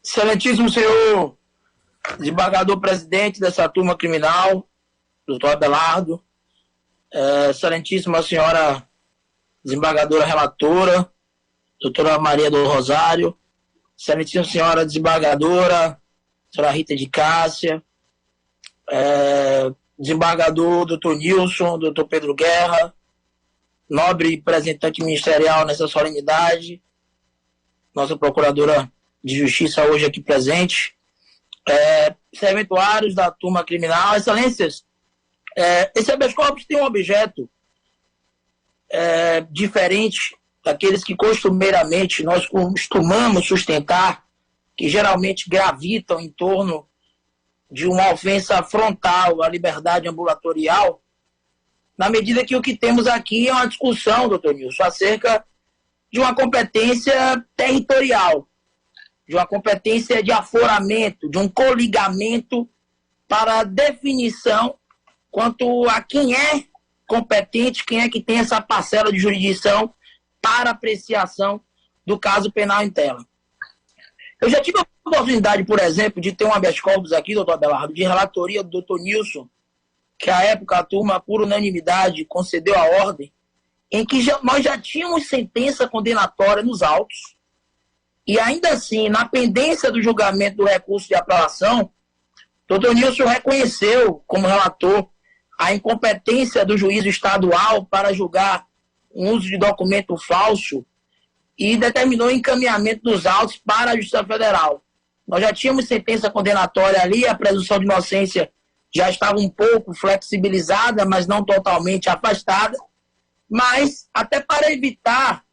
Excelentíssimo senhor desembargador-presidente dessa turma criminal, doutor Abelardo, excelentíssima senhora desembargadora relatora, doutora Maria do Rosário, excelentíssima senhora desembargadora, senhora Rita de Cássia, desembargador doutor Nilson, doutor Pedro Guerra, nobre representante ministerial nessa solenidade, nossa procuradora de justiça hoje aqui presente, serventuários da turma criminal, excelências, esse habeas corpus tem um objeto diferente daqueles que costumeiramente nós costumamos sustentar, que geralmente gravitam em torno de uma ofensa frontal à liberdade ambulatorial, na medida que o que temos aqui é uma discussão, doutor Nilson, acerca de uma competência territorial, de uma competência de aforamento, de um coligamento para definição quanto a quem é competente, quem é que tem essa parcela de jurisdição para apreciação do caso penal em tela. Eu já tive a oportunidade, por exemplo, de ter um habeas corpus aqui, doutor Abelardo, de relatoria do doutor Nilson, que à época a turma, por unanimidade, concedeu a ordem, em que nós já tínhamos sentença condenatória nos autos, e ainda assim, na pendência do julgamento do recurso de apelação, doutor Nilson reconheceu, como relator, a incompetência do juízo estadual para julgar o uso de documento falso e determinou o encaminhamento dos autos para a Justiça Federal. Nós já tínhamos sentença condenatória ali, a presunção de inocência já estava um pouco flexibilizada, mas não totalmente afastada, mas até para evitar,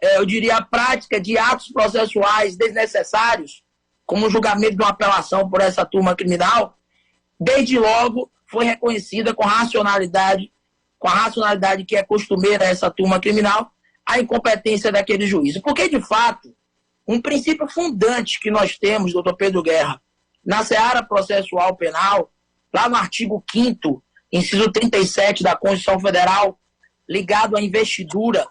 eu diria, a prática de atos processuais desnecessários, como o julgamento de uma apelação por essa turma criminal, desde logo foi reconhecida com a racionalidade que é costumeira a essa turma criminal, a incompetência daquele juiz. Porque, de fato, um princípio fundante que nós temos, doutor Pedro Guerra, na seara processual penal, lá no artigo 5º, inciso 37 da Constituição Federal, ligado à investidura,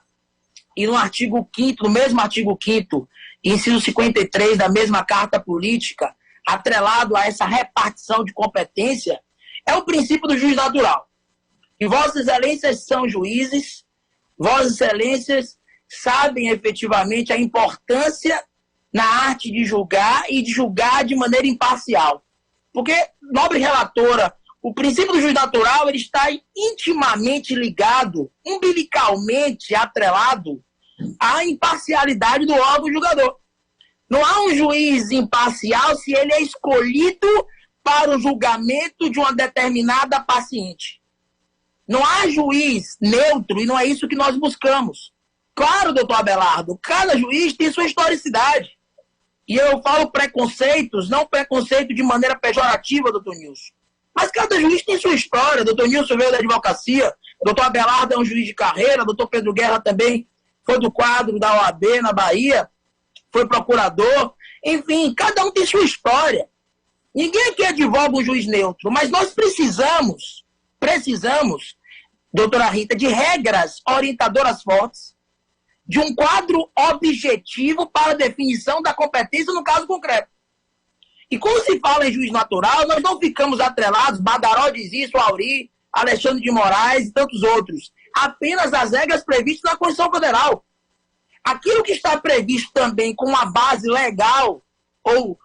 e no artigo 5º, no mesmo artigo 5º, inciso 53 da mesma Carta Política, atrelado a essa repartição de competência, é o princípio do juiz natural. E Vossas Excelências são juízes, Vossas Excelências sabem efetivamente a importância na arte de julgar e de julgar de maneira imparcial. Porque, nobre relatora, o princípio do juiz natural ele está intimamente ligado, umbilicalmente atrelado à imparcialidade do órgão julgador. Não há um juiz imparcial se ele é escolhido para o julgamento de uma determinada paciente. Não há juiz neutro e não é isso que nós buscamos. Claro, doutor Abelardo, cada juiz tem sua historicidade. E eu falo preconceitos, não preconceito de maneira pejorativa, doutor Nilson. Mas cada juiz tem sua história. Doutor Nilson veio da advocacia, doutor Abelardo é um juiz de carreira, doutor Pedro Guerra também foi do quadro da OAB na Bahia, foi procurador. Enfim, cada um tem sua história. Ninguém aqui advoga um juiz neutro, mas nós precisamos, doutora Rita, de regras orientadoras fortes, de um quadro objetivo para a definição da competência no caso concreto. E quando se fala em juiz natural, nós não ficamos atrelados, Badaró diz isso, Auri, Alexandre de Moraes e tantos outros, apenas as regras previstas na Constituição Federal. Aquilo que está previsto também com uma base legal ou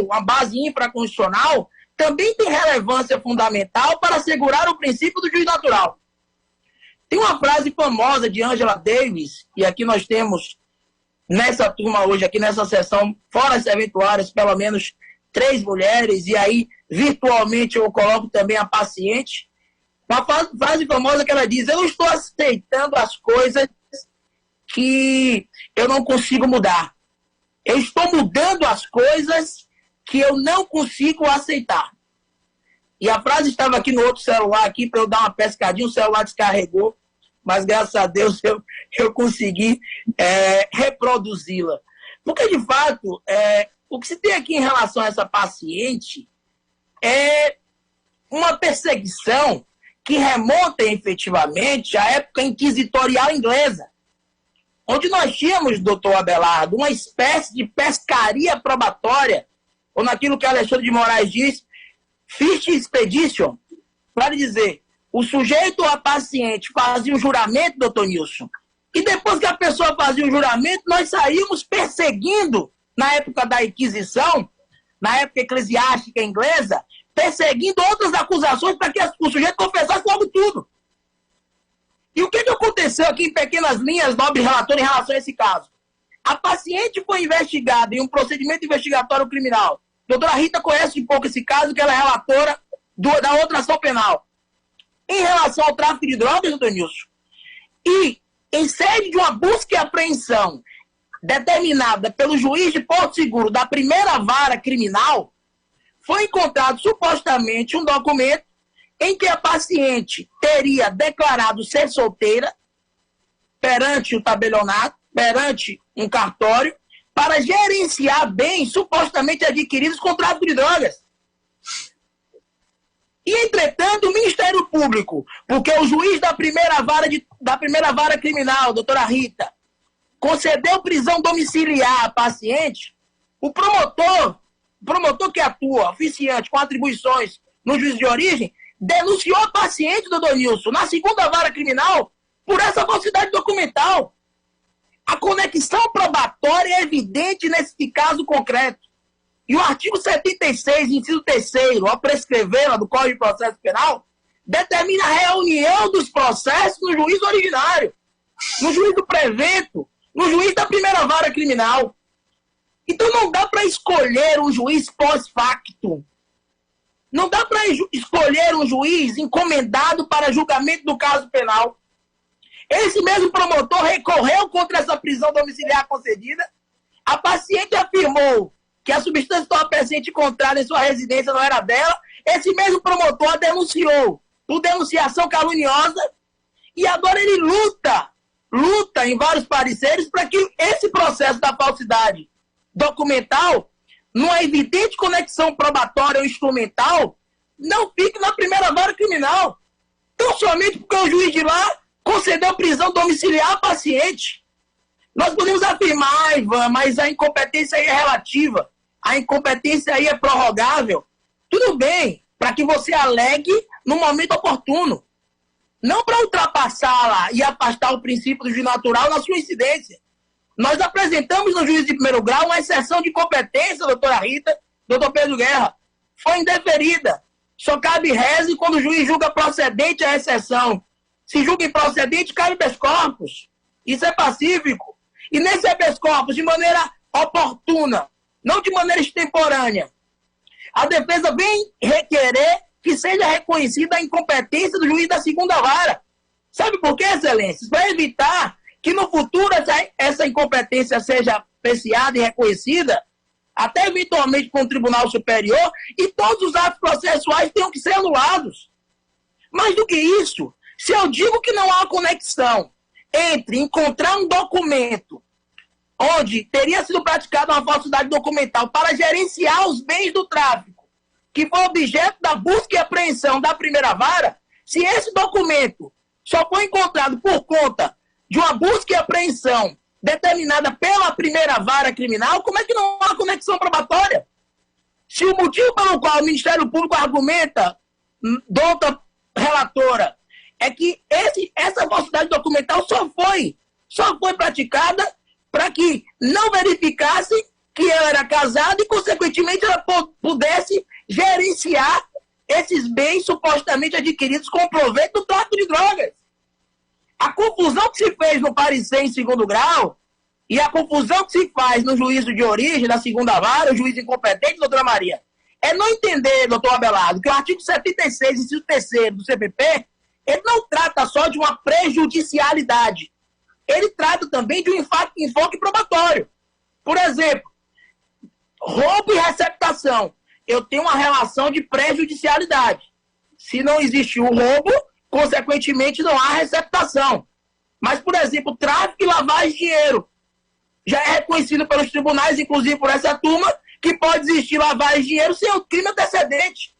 uma base infraconstitucional, também tem relevância fundamental para assegurar o princípio do juiz natural. Tem uma frase famosa de Angela Davis, e aqui nós temos, nessa turma hoje, aqui nessa sessão, fora as serventuárias, pelo menos 3 mulheres, e aí, virtualmente, eu coloco também a paciente. Uma frase famosa que ela diz: eu não estou aceitando as coisas que eu não consigo mudar. Eu estou mudando as coisas que eu não consigo aceitar. E a frase estava aqui no outro celular, aqui para eu dar uma pescadinha, o celular descarregou, mas graças a Deus eu consegui reproduzi-la. Porque, de fato, o que se tem aqui em relação a essa paciente é uma perseguição que remonta efetivamente à época inquisitorial inglesa. onde nós tínhamos, doutor Abelardo, uma espécie de pescaria probatória, ou naquilo que Alexandre de Moraes diz, fish expedition, para dizer, o sujeito ou a paciente fazia um juramento, doutor Nilson, e depois que a pessoa fazia o juramento, nós saímos perseguindo, na época da Inquisição, na época eclesiástica inglesa, perseguindo outras acusações para que o sujeito confessasse logo tudo. E o que aconteceu aqui em pequenas linhas, nobre relator, em relação a esse caso? A paciente foi investigada em um procedimento investigatório criminal. A doutora Rita conhece um pouco esse caso, que ela é relatora da outra ação penal. Em relação ao tráfico de drogas, doutor Nilson, e em sede de uma busca e apreensão determinada pelo juiz de Porto Seguro da primeira vara criminal, foi encontrado supostamente um documento em que a paciente teria declarado ser solteira perante o tabelionato, perante um cartório, para gerenciar bens supostamente adquiridos com tráfico de drogas. E, entretanto, o Ministério Público, porque o juiz da primeira vara criminal, doutora Rita, concedeu prisão domiciliar à paciente, o promotor que atua, oficiante, com atribuições no juízo de origem, denunciou a paciente, doutor Nilson, na segunda vara criminal, por essa falsidade documental. A conexão probatória é evidente nesse caso concreto. E o artigo 76, inciso 3º, ao prescrever do Código de Processo Penal, determina a reunião dos processos no juízo originário, no juízo prevento, no juiz da primeira vara criminal. Então não dá para escolher um juiz pós-facto. Não dá para escolher um juiz encomendado para julgamento do caso penal. Esse mesmo promotor recorreu contra essa prisão domiciliar concedida. A paciente afirmou que a substância entorpecente encontrada em sua residência não era dela. Esse mesmo promotor a denunciou por denunciação caluniosa e agora ele luta em vários pareceres para que esse processo da falsidade documental, numa evidente conexão probatória ou instrumental, não fique na primeira vara criminal. Tão somente porque o juiz de lá concedeu prisão domiciliar à paciente. Nós podemos afirmar, Ivan, mas a incompetência aí é relativa. A incompetência aí é prorrogável. Tudo bem, para que você alegue no momento oportuno. Não para ultrapassá-la e afastar o princípio do juiz natural na sua incidência. Nós apresentamos no juízo de primeiro grau uma exceção de competência, doutora Rita, doutor Pedro Guerra. Foi indeferida. Só cabe reze quando o juiz julga procedente a exceção. Se julga improcedente, cai habeas corpus. Isso é pacífico. E nesse habeas corpus, de maneira oportuna, não de maneira extemporânea, a defesa vem requerer que seja reconhecida a incompetência do juiz da segunda vara. Sabe por quê, excelências? Para evitar que no futuro essa incompetência seja apreciada e reconhecida, até eventualmente por um tribunal superior, e todos os atos processuais tenham que ser anulados. Mais do que isso, se eu digo que não há conexão entre encontrar um documento onde teria sido praticada uma falsidade documental para gerenciar os bens do tráfico, que foi objeto da busca e apreensão da primeira vara, se esse documento só foi encontrado por conta de uma busca e apreensão determinada pela primeira vara criminal, como é que não há conexão probatória? Se o motivo pelo qual o Ministério Público argumenta, doutora relatora, é que essa falsidade documental só foi praticada para que não verificasse que ela era casada e, consequentemente, ela pudesse gerenciar esses bens supostamente adquiridos com proveito do tráfico de drogas. A confusão que se fez no parecer em segundo grau e a confusão que se faz no juízo de origem da segunda vara, o juiz incompetente, doutora Maria, é não entender, doutor Abelardo, que o artigo 76, inciso 3º do CPP, ele não trata só de uma prejudicialidade. Ele trata também de um enfoque probatório. Por exemplo, roubo e receptação. Eu tenho uma relação de prejudicialidade. Se não existe o roubo, consequentemente não há receptação. Mas, por exemplo, tráfico e lavagem de dinheiro. Já é reconhecido pelos tribunais, inclusive por essa turma, que pode existir lavagem de dinheiro sem o crime antecedente.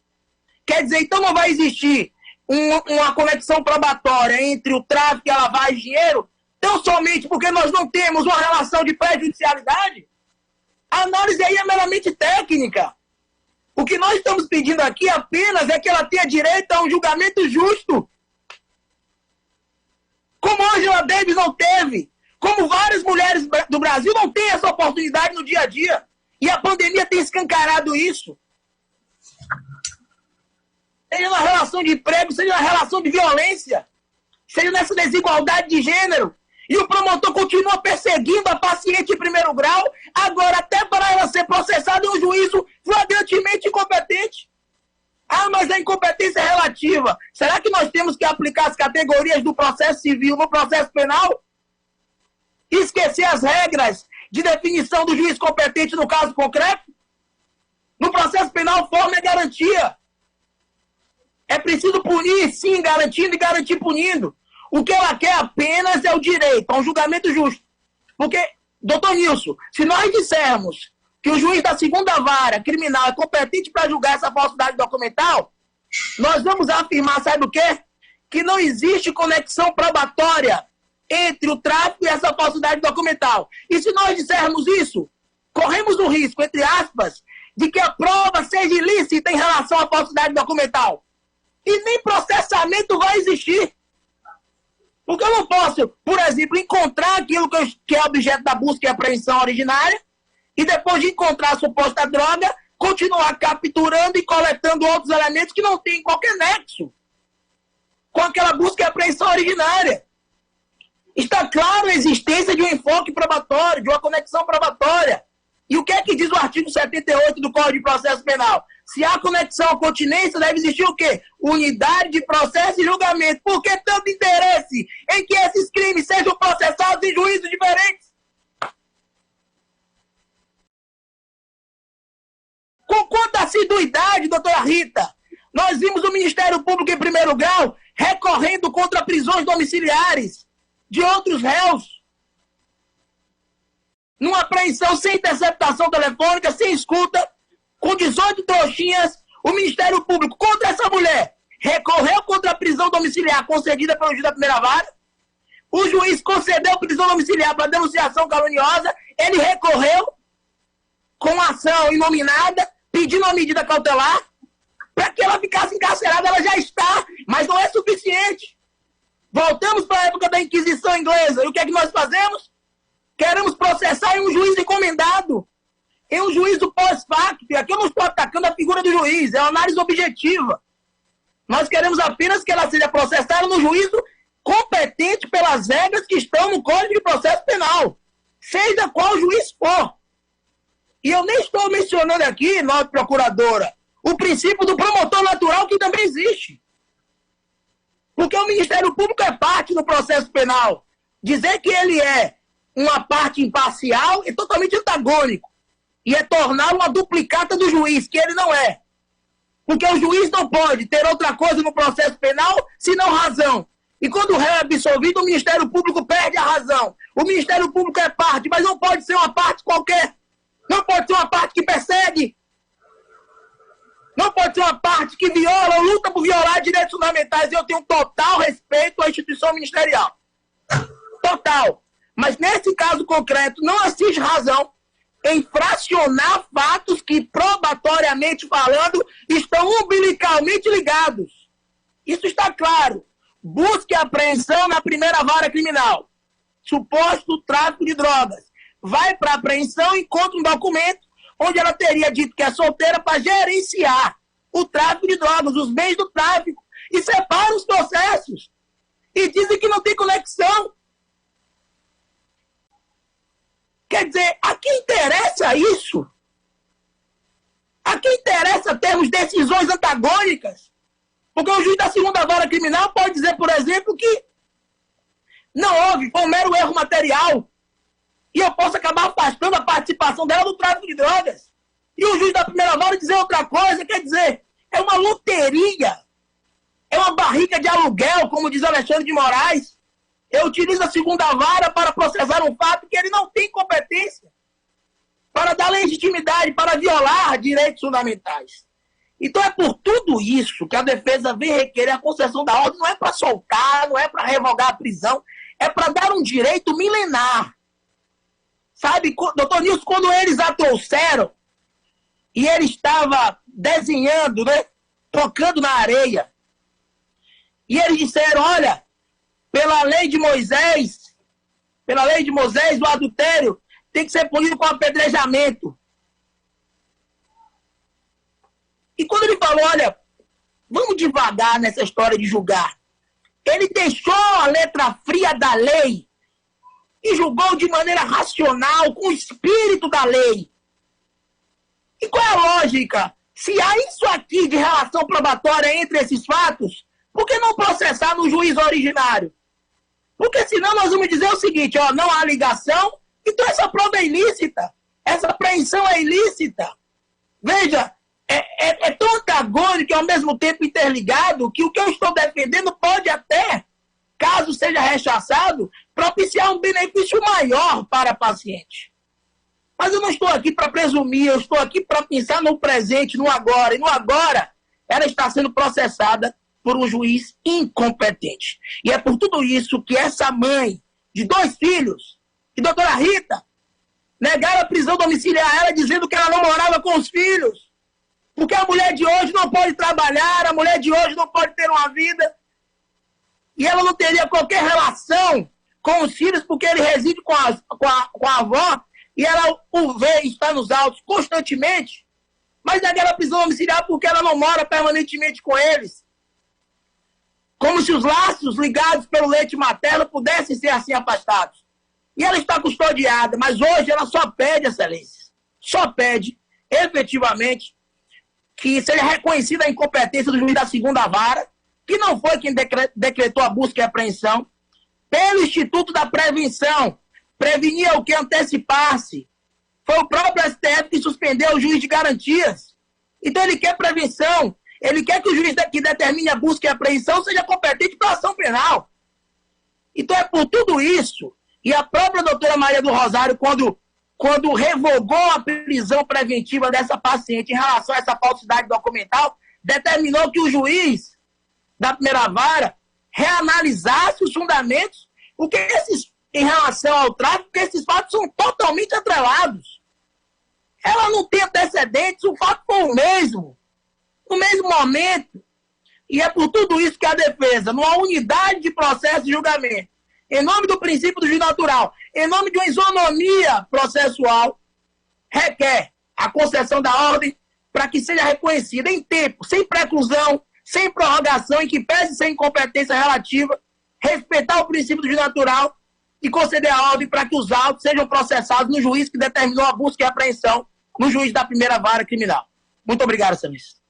Quer dizer, então não vai existir uma conexão probatória entre o tráfico e a lavagem de dinheiro, tão somente porque nós não temos uma relação de prejudicialidade? A análise aí é meramente técnica. O que nós estamos pedindo aqui apenas é que ela tenha direito a um julgamento justo. Como Angela Davis não teve, como várias mulheres do Brasil não têm essa oportunidade no dia a dia. E a pandemia tem escancarado isso. Seja na relação de emprego, seja na relação de violência, seja nessa desigualdade de gênero. E o promotor continua perseguindo a paciente em primeiro grau, agora até para ela ser processada em um juízo flagrantemente incompetente. Ah, mas a incompetência é relativa. Será que nós temos que aplicar as categorias do processo civil no processo penal? Esquecer as regras de definição do juiz competente no caso concreto? No processo penal, forma é garantia. É preciso punir, sim, garantindo e garantir punindo. O que ela quer apenas é o direito a um julgamento justo. Porque, doutor Nilson, se nós dissermos que o juiz da segunda vara criminal é competente para julgar essa falsidade documental, nós vamos afirmar, sabe o quê? Que não existe conexão probatória entre o tráfico e essa falsidade documental. E se nós dissermos isso, corremos o risco, entre aspas, de que a prova seja ilícita em relação à falsidade documental. E nem processamento vai existir. Porque eu não posso, por exemplo, encontrar aquilo que é objeto da busca e apreensão originária e depois de encontrar a suposta droga, continuar capturando e coletando outros elementos que não têm qualquer nexo com aquela busca e apreensão originária. Está claro a existência de um enfoque probatório, de uma conexão probatória. E o que é que diz o artigo 78 do Código de Processo Penal? Se há conexão ou continência, deve existir o quê? Unidade de processo e julgamento. Por que tanto interesse em que esses crimes sejam processados em juízos diferentes? Com quanta assiduidade, doutora Rita, nós vimos o Ministério Público em primeiro grau recorrendo contra prisões domiciliares de outros réus, numa apreensão sem interceptação telefônica, sem escuta, com 18 trouxinhas, o Ministério Público contra essa mulher recorreu contra a prisão domiciliar concedida pelo juiz da primeira vara, o juiz concedeu prisão domiciliar para denunciação caluniosa, ele recorreu com ação inominada, pedindo uma medida cautelar, para que ela ficasse encarcerada. Ela já está, mas não é suficiente. Voltamos para a época da Inquisição Inglesa, e o que é que nós fazemos? Queremos processar em um juiz encomendado, em um juízo pós-facto. E aqui eu não estou atacando a figura do juiz, é uma análise objetiva. Nós queremos apenas que ela seja processada no juízo competente pelas regras que estão no Código de Processo Penal, seja qual juiz for. E eu nem estou mencionando aqui, nossa procuradora, o princípio do promotor natural, que também existe. Porque o Ministério Público é parte no processo penal. Dizer que ele é uma parte imparcial é totalmente antagônico. E é tornar uma duplicata do juiz, que ele não é. Porque o juiz não pode ter outra coisa no processo penal, senão razão. E quando o réu é absolvido, o Ministério Público perde a razão. O Ministério Público é parte, mas não pode ser uma parte qualquer. Não pode ser uma parte que persegue. Não pode ser uma parte que viola ou luta por violar direitos fundamentais. E eu tenho total respeito à instituição ministerial. Total. Mas nesse caso concreto, não existe razão em fracionar fatos que, probatoriamente falando, estão umbilicalmente ligados. Isso está claro. Busca e apreensão na primeira vara criminal. Suposto tráfico de drogas. Vai para a apreensão e encontra um documento onde ela teria dito que é solteira para gerenciar o tráfico de drogas, os bens do tráfico. E separa os processos. E dizem que não tem conexão. Quer dizer, a quem interessa isso? A quem interessa termos decisões antagônicas? Porque o juiz da segunda vara criminal pode dizer, por exemplo, que não houve, foi um mero erro material. E eu posso acabar afastando a participação dela do tráfico de drogas. E o juiz da primeira vara dizer outra coisa, quer dizer, é uma loteria. É uma barriga de aluguel, como diz Alexandre de Moraes. Eu utilizo a segunda vara para processar um fato que ele não tem competência para dar legitimidade, para violar direitos fundamentais. Então é por tudo isso que a defesa vem requerer a concessão da ordem. Não é para soltar, não é para revogar a prisão, é para dar um direito milenar. Sabe, doutor Nilson, quando eles a trouxeram e ele estava desenhando, né, tocando na areia, e eles disseram, olha, pela lei de Moisés, o adultério tem que ser punido com apedrejamento. E quando ele falou, olha, vamos devagar nessa história de julgar, ele deixou a letra fria da lei e julgou de maneira racional, com o espírito da lei. E qual é a lógica? Se há isso aqui de relação probatória entre esses fatos, por que não processar no juiz originário? Porque senão nós vamos dizer o seguinte, ó, não há ligação, então essa prova é ilícita, essa apreensão é ilícita. Veja, é tão antagônico e ao mesmo tempo interligado que o que eu estou defendendo pode até, caso seja rechaçado, propiciar um benefício maior para a paciente. Mas eu não estou aqui para presumir, eu estou aqui para pensar no presente, no agora. E no agora, ela está sendo processada por um juiz incompetente. E é por tudo isso que essa mãe de 2 filhos, e doutora Rita, negaram a prisão domiciliar a ela dizendo que ela não morava com os filhos. Porque a mulher de hoje não pode trabalhar, a mulher de hoje não pode ter uma vida. E ela não teria qualquer relação com os filhos, porque ele reside com a avó, e ela o vê e está nos autos constantemente, mas negaram a prisão domiciliar porque ela não mora permanentemente com eles. Como se os laços ligados pelo leite materno pudessem ser assim afastados. E ela está custodiada, mas hoje ela só pede, excelência, só pede, efetivamente, que seja reconhecida a incompetência do juiz da 2ª vara, que não foi quem decretou a busca e apreensão, pelo Instituto da Prevenção. Prevenir é o que? Antecipar-se. Foi o próprio STF que suspendeu o juiz de garantias. Então ele quer prevenção. Ele quer que o juiz que determine a busca e a apreensão seja competente para a ação penal. Então é por tudo isso, e a própria doutora Maria do Rosário, quando revogou a prisão preventiva dessa paciente em relação a essa falsidade documental, determinou que o juiz da 1ª vara reanalisasse os fundamentos, porque em relação ao tráfico, porque esses fatos são totalmente atrelados. Ela não tem antecedentes, o fato foi o mesmo, no mesmo momento. E é por tudo isso que a defesa, numa unidade de processo de julgamento, em nome do princípio do juiz natural, em nome de uma isonomia processual, requer a concessão da ordem para que seja reconhecida em tempo, sem preclusão, sem prorrogação, em que pese sem incompetência relativa, respeitar o princípio do juiz natural e conceder a ordem para que os autos sejam processados no juiz que determinou a busca e a apreensão no juiz da 1ª vara criminal. Muito obrigado, senhor ministro.